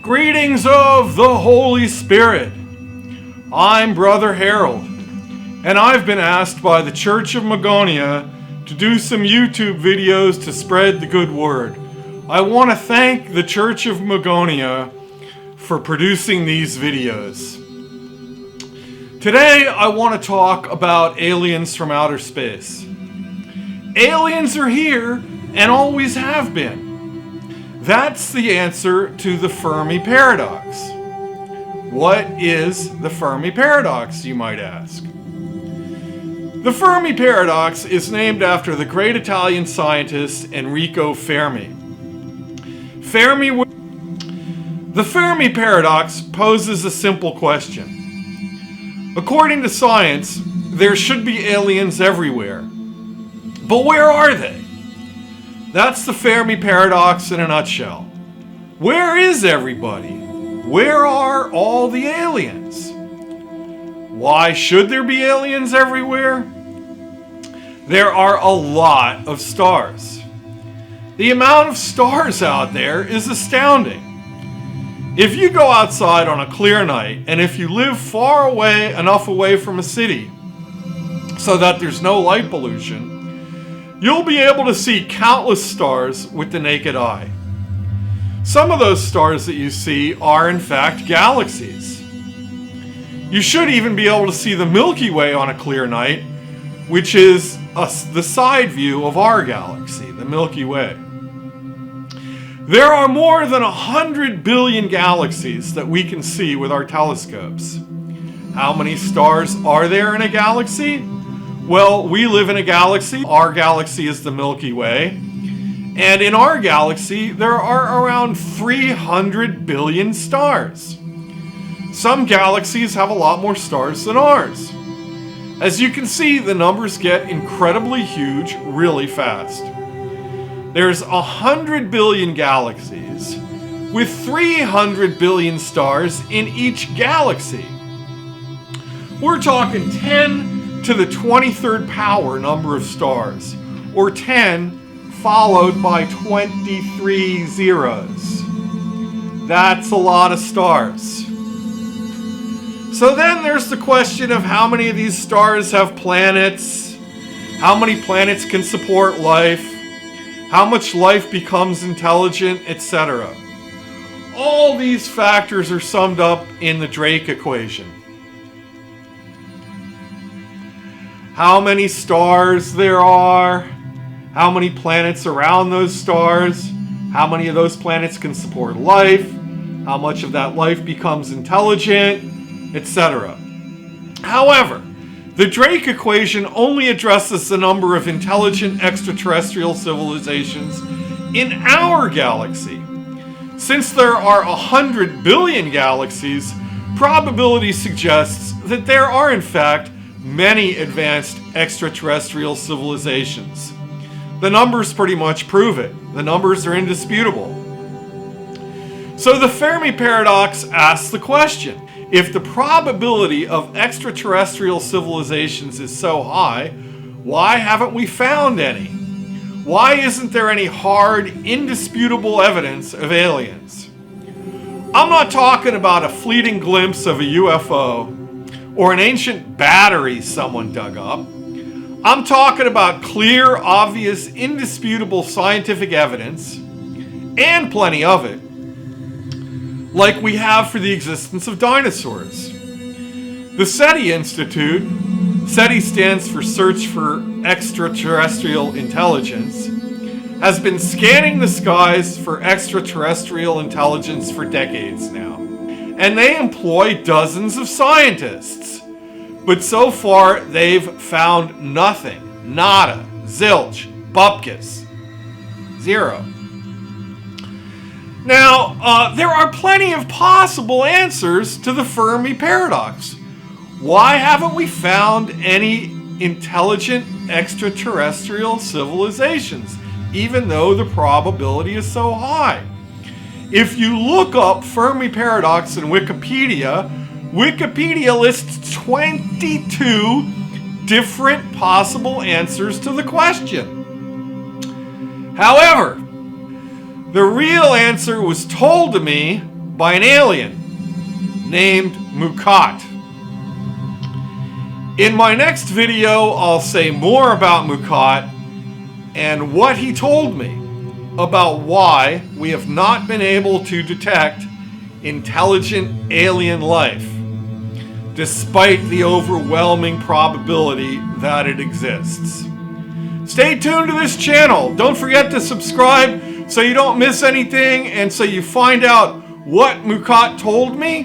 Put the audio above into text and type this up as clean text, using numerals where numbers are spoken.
Greetings of the Holy Spirit. I'm Brother Harold, and I've been asked by the Church of Magonia to do some YouTube videos to spread the good word. I want to thank the Church of Magonia for producing these videos. Today I want to talk about aliens from outer space. Aliens are here and always have been. That's the answer to the Fermi Paradox. What is the Fermi Paradox, you might ask? The Fermi Paradox is named after the great Italian scientist Enrico Fermi. The Fermi Paradox poses a simple question. According to science, there should be aliens everywhere. But where are they? That's the Fermi Paradox in a nutshell. Where is everybody? Where are all the aliens? Why should there be aliens everywhere? There are a lot of stars. The amount of stars out there is astounding. If you go outside on a clear night, and if you live far away enough away from a city so that there's no light pollution, you'll be able to see countless stars with the naked eye. Some of those stars that you see are in fact galaxies. You should even be able to see the Milky Way on a clear night, which is the side view of our galaxy, the Milky Way. There are more than 100 billion galaxies that we can see with our telescopes. How many stars are there in a galaxy? Well, we live in a galaxy. Our galaxy is the Milky Way. And in our galaxy, there are around 300 billion stars. Some galaxies have a lot more stars than ours. As you can see, the numbers get incredibly huge really fast. There's 100 billion galaxies with 300 billion stars in each galaxy. We're talking 10 to the 23rd power number of stars, or 10 followed by 23 zeros. That's a lot of stars. So then there's the question of how many of these stars have planets, how many planets can support life, how much life becomes intelligent, etc. All these factors are summed up in the Drake equation. How many stars there are, how many planets around those stars, how many of those planets can support life, how much of that life becomes intelligent, etc. However, the Drake equation only addresses the number of intelligent extraterrestrial civilizations in our galaxy. Since there are 100 billion galaxies, probability suggests that there are in fact many advanced extraterrestrial civilizations. The numbers pretty much prove it. The numbers are indisputable. So the Fermi Paradox asks the question, if the probability of extraterrestrial civilizations is so high, why haven't we found any? Why isn't there any hard, indisputable evidence of aliens? I'm not talking about a fleeting glimpse of a UFO or an ancient battery someone dug up. I'm talking about clear, obvious, indisputable scientific evidence, and plenty of it, like we have for the existence of dinosaurs. The SETI Institute, SETI stands for Search for Extraterrestrial Intelligence, has been scanning the skies for extraterrestrial intelligence for decades now. And they employ dozens of scientists. But so far, they've found nothing. Nada. Zilch. Bupkis. Zero. Now, there are plenty of possible answers to the Fermi Paradox. Why haven't we found any intelligent extraterrestrial civilizations, even though the probability is so high? If you look up Fermi Paradox in Wikipedia, Wikipedia lists 22 different possible answers to the question. However, the real answer was told to me by an alien named Mukat. In my next video, I'll say more about Mukat and what he told me about why we have not been able to detect intelligent alien life, despite the overwhelming probability that it exists. Stay tuned to this channel. Don't forget to subscribe so you don't miss anything and so you find out what Mukat told me